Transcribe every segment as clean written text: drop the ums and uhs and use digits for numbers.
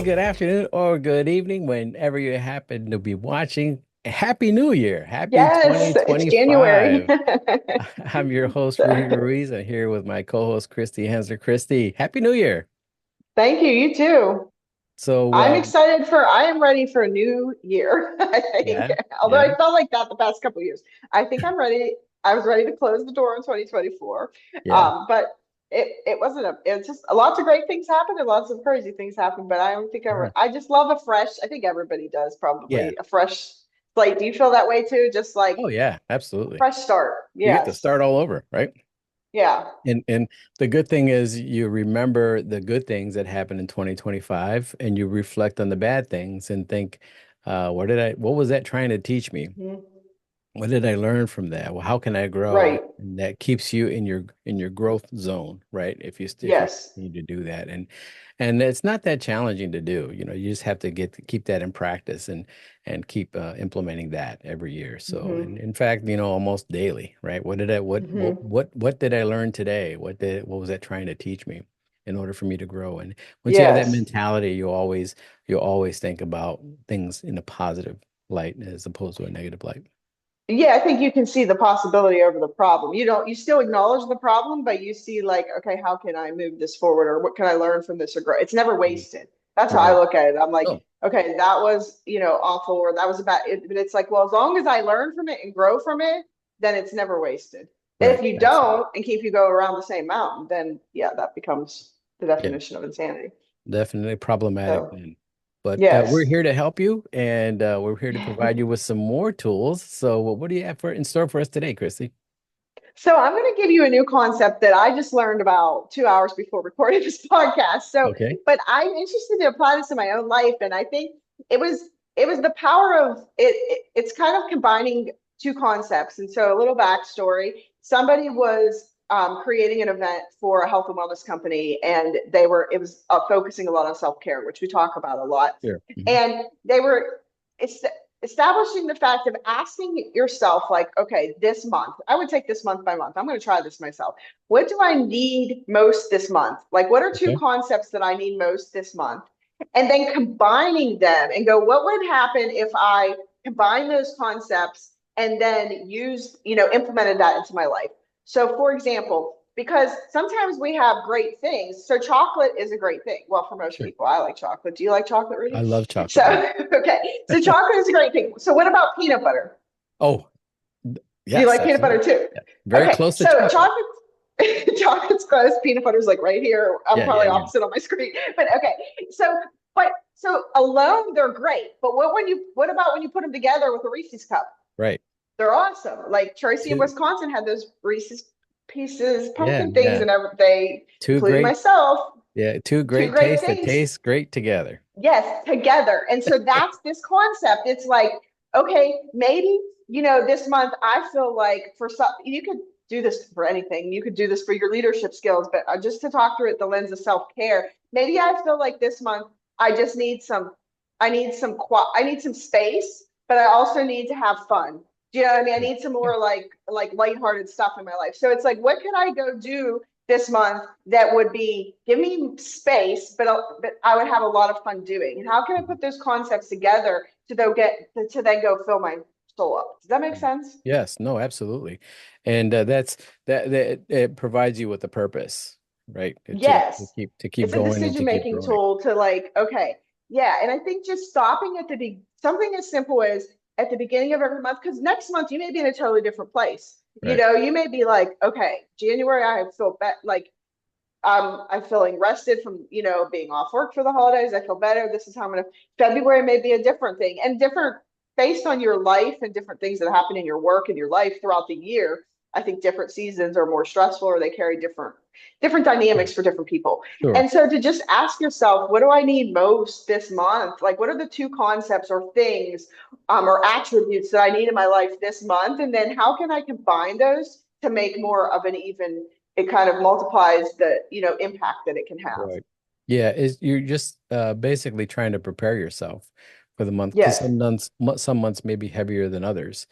good afternoon, or good evening, whenever you happen to be watching. Happy New Year. Happy Yes, it's January. 2025. I'm your host, Rudy So, Ruiz. I'm here with my co-host, Christy Hensler. Christy, Happy New Year. thank you. You too. So, I am ready for a new year, I think. yeah, Although yeah, I felt like that the past couple of years. I think I'm ready. I was ready to close the door in 2024. yeah. But it wasn't it's just lots of great things happened and lots of crazy things happened. But I don't think Sure. I just love a fresh, I think everybody does Yeah. probably a fresh slate. Do you feel that way too? Just like Oh, yeah, a absolutely. fresh start. You get to Yes. start all over, right? Yeah. And the good thing is you remember the good things that happened in 2025 and you reflect on the bad things and think, what was that trying to teach me? Mhm. What did I learn from that? Well, how can I grow? Right. And that keeps you in your growth zone, right? If you Yes. need to do that. And it's not that challenging to do. You just have to keep that in practice and keep implementing that every year. So, Hmm. and in fact, almost daily, right? Hmm. What did I learn today? What was that trying to teach me in order for me to grow? And once you have that Yes. mentality, you always think about things in a positive light as opposed to a negative light. Yeah, I think you can see the possibility over the problem. You still acknowledge the problem, but you see like, okay, how can I move this forward or what can I learn from this or grow? It's never Mm. wasted. That's how I Right. look at it. I'm like, Oh, okay, that was, awful or that was about it. But it's like, well, as long as I learn from it and grow from it, then it's never wasted. And if right. you Absolutely. don't and keep you go around the same mountain, then yeah, that becomes the Yeah, definition of insanity. definitely problematic So then. But we're yes. here to help you, and we're here to provide you with some more tools. So, what do you have in store for us today, Chrissy? So I'm going to give you a new concept that I just learned about 2 hours before recording this podcast. Okay. But I'm interested to apply this in my own life, and I think it was the power of it's kind of combining two concepts. And so a little backstory: somebody was creating an event for a health and wellness company, and it was focusing a lot on self care, which we talk about a lot, Sure. Hmm. and they were. It's establishing the fact of asking yourself, like, okay, this month, I would take this month by month. I'm going to try this myself. What do I need most this month? Like, what are two Okay. concepts that I need most this month? And then combining them and go, what would happen if I combine those concepts and then implemented that into my life? So, for example, because sometimes we have great things. So, chocolate is a great thing. Well, for most Sure. people, I like chocolate. Do you like chocolate, I Rudy? love So, chocolate. Yeah. okay. So, chocolate is a great thing. So, what about peanut butter? Oh, Do you yes, like peanut butter absolutely. too? Yeah. Very Okay. close to So, chocolate. chocolate's close. Peanut butter's like right here. I'm Yeah, yeah, probably yeah. opposite on my screen. But okay. So, so alone they're great. But what about when you put them together with a Reese's cup? Right. They're awesome. Like Tracy in Two. Wisconsin had those Reese's Pieces Yeah, pumpkin things, yeah. and they, Two including great. myself, Yeah, two two great great tastes that things. taste great together. Yes, together. And so that's this concept. It's like, okay, maybe, this month I feel like for some, you could do this for anything. You could do this for your leadership skills, but just to talk through it, the lens of self-care, maybe I feel like this month I just need I need some space, but I also need to have fun. Do you know what I mean? I Yeah. need some Yeah. more like lighthearted stuff in my life. So it's like, what can I go do this month that would be give me space, but I would have a lot of fun doing. And how can I Mhm. put those concepts together to then go fill my soul up? Does that make Mhm. sense? Yes, no, absolutely. And that it provides you with a purpose, right? Yes. To keep It's a going and decision to keep making growing. tool to like, okay, yeah. And I think just stopping at something as simple as at the beginning of every month, because next month you may be in a totally different place. Right. You may be like, okay, January, I feel like I'm feeling rested from, being off work for the holidays. I feel better. This is how I'm going to. February may be a different thing and different based on your life and different things that happen in your work and your life throughout the year. I think different seasons are more stressful or they carry different Sure. dynamics for different people. Sure. And so to just ask yourself, what do I need most this month? Like, what are the two concepts or things or attributes that I need in my life this month? And then how can I combine those to make more of an even it kind of multiplies the impact that it can have. Right. Yeah, you're just basically trying to prepare yourself for the month because Yes, some months may be heavier than others.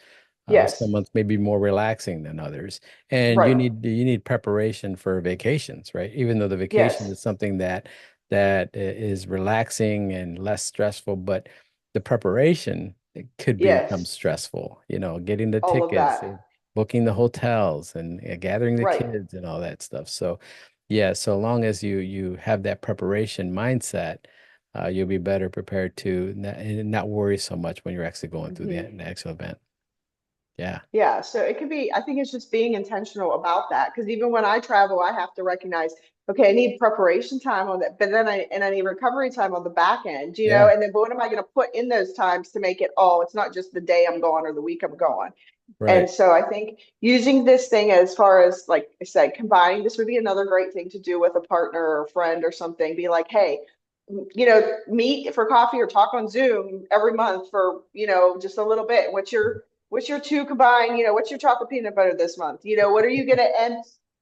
Some yes, months may be more relaxing than others, and right, you need preparation for vacations, right? Even though the vacation yes, is something that that is relaxing and less stressful, but the preparation it could become Yes. stressful, getting the All of tickets, that. booking the hotels and gathering the Right. kids and all that stuff. So yeah, so long as you have that preparation mindset, you'll be better prepared to not worry so much when you're actually going through the actual event. Yeah. Yeah, so it could be, I think it's just being intentional about that. Because even when I travel, I have to recognize, okay, I need preparation time on that, but then I need recovery time on the back end, Yeah. and then but what am I going to put in those times to make it, oh, it's not just the day I'm gone or the week I'm gone. And Right. so I think using this thing as far as, like I said, combining this would be another great thing to do with a partner or a friend or something. Be like, hey, meet for coffee or talk on Zoom every month for, just a little bit. What's your two combined, what's your chocolate peanut butter this month? What are you gonna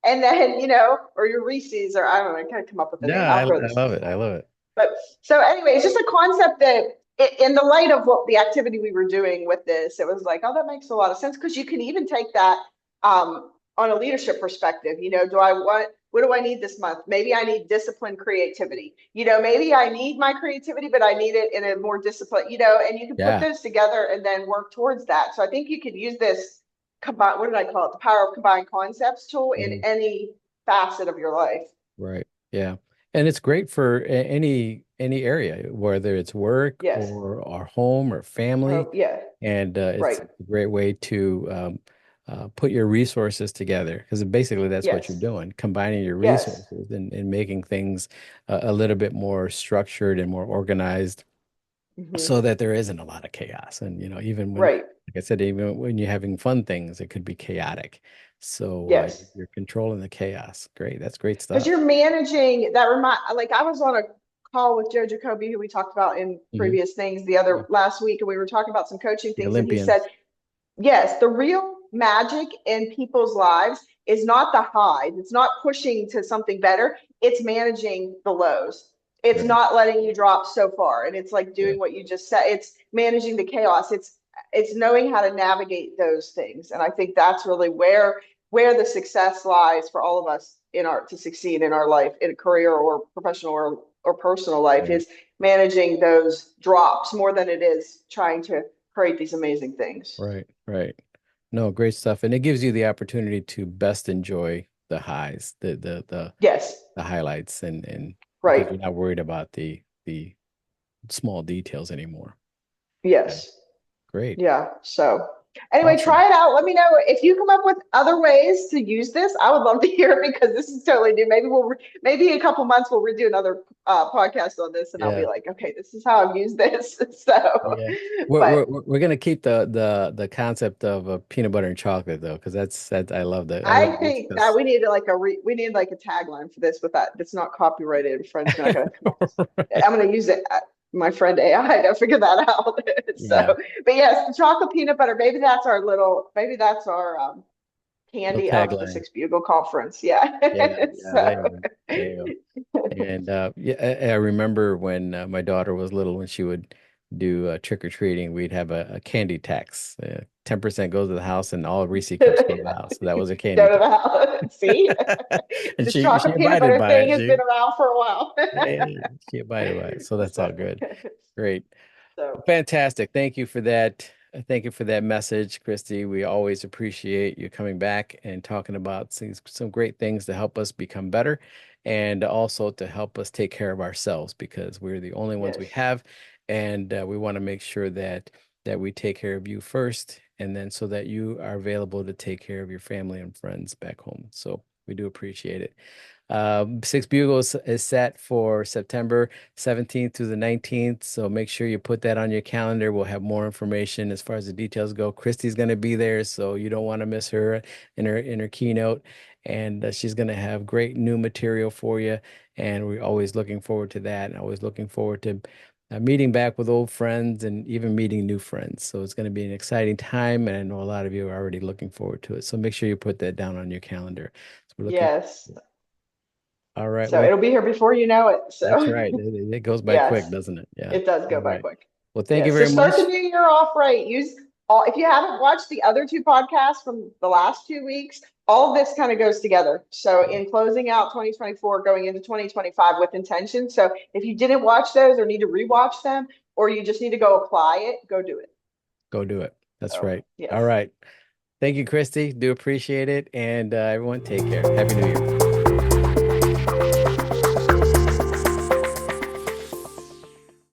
and then, or your Reese's, or I don't know, I kind of come up with a Yeah, name. I I'll throw this love stuff it. I out. love it. But so anyway, it's just a concept that in the light of what the activity we were doing with this, it was like, oh, that makes a lot of sense because you can even take that on a leadership perspective. What do I need this month? Maybe I need disciplined creativity. Maybe I need my creativity, but I need it in a more disciplined, and you can put Yeah. those together and then work towards that. So I think you could use this combine, what did I call it? The power of combined concepts tool in Mhm. any facet of your life. Right. Yeah. And it's great for any area, whether it's work Yes. or home or family. Oh, yeah. And it's Right. a great way to put your resources together because basically that's what you're Yes. doing, combining your Yes. resources and making things a little bit more structured and more organized so Hmm. that there isn't a lot of chaos. And, even when, Right. like I said, even when you're having fun things, it could be chaotic. So Yes. you're controlling the chaos. Great. That's great Because stuff. you're managing that like I was on a call with Joe Jacoby, who we talked about in Hmm. previous things the other last week, and we were talking about some coaching The things, and he said, Olympians. yes, the real magic in people's lives is not the highs. It's not pushing to something better. It's managing the lows. It's Right. not letting you drop so far. And it's like Yeah. doing what you just said. It's managing the chaos. It's knowing how to navigate those things. And I think that's really where the success lies for all of us in our to succeed in our life, in a career or professional or personal life, Right. is managing those drops more than it is trying to create these amazing things. Right. Right. No, great stuff. And it gives you the opportunity to best enjoy the highs, Yes, the highlights and because right. you're not worried about the small details anymore. Yeah. Yes. Great. Yeah. So anyway, Awesome. try it out. Let me know if you come up with other ways to use this. I would love to hear it because this is totally new. Maybe in a couple months we'll redo another podcast on this, and I'll be Yeah. like, okay, this is how I've used this. So, Yeah. We're but we're we're gonna keep the concept of peanut butter and chocolate though, because that I love I this think that because we need like a tagline for this with that. That's not copyrighted. Friends are not going to come up with. I'm going to use it. My friend AI to figure that out. So, yeah, but yes, the chocolate peanut butter. Maybe that's our little candy of the tagline. Six Bugle Conference. Yeah. Yeah, there you So, go. There you go. And yeah, I remember when my daughter was little, when she would do trick or treating, we'd have a candy tax. 10% goes to the house, and all Reese cups go to the house. So that was a candy go to tax. the house. See, And this she chocolate peanut abided butter by thing it. has been around for a while. She abided by it. So that's So, all good. Great. so Fantastic. Thank you for that. Thank you for that message, Christy. We always appreciate you coming back and talking about some great things to help us become better and also to help us take care of ourselves because we're the only ones we yes, have. And we want to make sure that we take care of you first and then so that you are available to take care of your family and friends back home. So we do appreciate it. Six Bugles is set for September 17th to the 19th. So make sure you put that on your calendar. We'll have more information as far as the details go. Christy's going to be there, so you don't want to miss her in her keynote. And she's going to have great new material for you. And we're always looking forward to that. And always looking forward to meeting back with old friends and even meeting new friends. So it's going to be an exciting time. And I know a lot of you are already looking forward to it. So make sure you put that down on your calendar. So we're looking forward yes. to it. All right. So Well, it'll be here before you know it. that's So right. It goes by quick, yes, doesn't it? Yeah. it does All go by right. quick. Well, thank you Yes. So very start the much. new year off right. Use all, if you haven't watched the other two podcasts from the last 2 weeks, all of this kind of goes together. So in closing out 2024, going into 2025 with intention. So if you didn't watch those or need to rewatch them, or you just need to go apply it, go do it. Go do it. That's So right. yes. All right. Thank you, Christy. Do appreciate it. And everyone, take care. Happy New Year.